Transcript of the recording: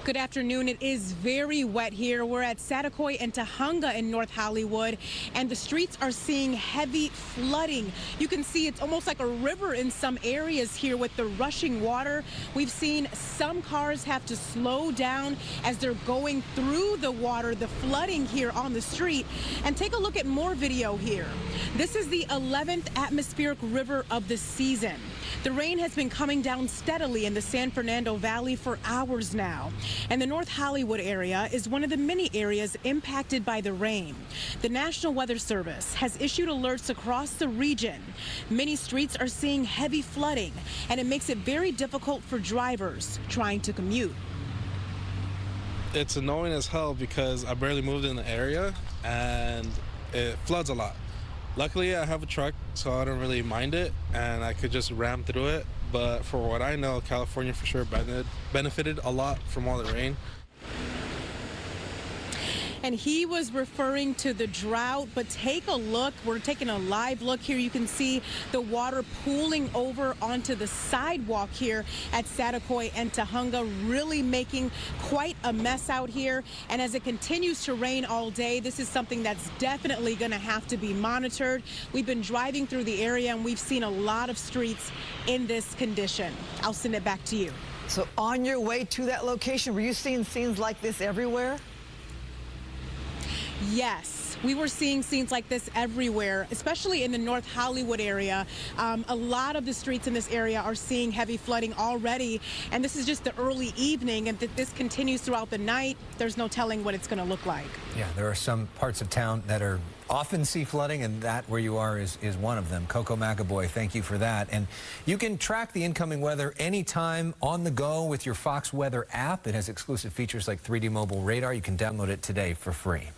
Good afternoon. It is very wet here. We're at Satakoy and Tahunga in North Hollywood, and the streets are seeing heavy flooding. You can see it's almost like a river in some areas here with the rushing water. We've seen some cars have to slow down as they're going through the water, the flooding here on the street. And take a look at more video here. This is the 11th atmospheric river of the season. The rain has been coming down steadily in the San Fernando Valley for hours now. And the North Hollywood area is one of the many areas impacted by the rain. The National Weather Service has issued alerts across the region. Many streets are seeing heavy flooding, and it makes it very difficult for drivers trying to commute. It's annoying as hell because I barely moved in the area and it floods a lot. Luckily, I have a truck, so I don't really mind it, and I could just ram through it. But for what I know, California for sure benefited a lot from all the rain. And he was referring to the drought, but take a look. We're taking a live look here. You can see the water pooling over onto the sidewalk here at Satakoy and Tahunga, really making quite a mess out here. And as it continues to rain all day, this is something that's definitely going to have to be monitored. We've been driving through the area, and we've seen a lot of streets in this condition. I'll send it back to you. So on your way to that location, were you seeing scenes like this everywhere? Yes, we were seeing scenes like this everywhere, especially in the North Hollywood area. A lot of the streets in this area are seeing heavy flooding already, and this is just the early evening, and this continues throughout the night. There's no telling what it's going to look like. Yeah, there are some parts of town that are often see flooding, and that where you are is one of them. Coco McAboy, thank you for that. And you can track the incoming weather anytime on the go with your Fox Weather app. It has exclusive features like 3D mobile radar. You can download it today for free.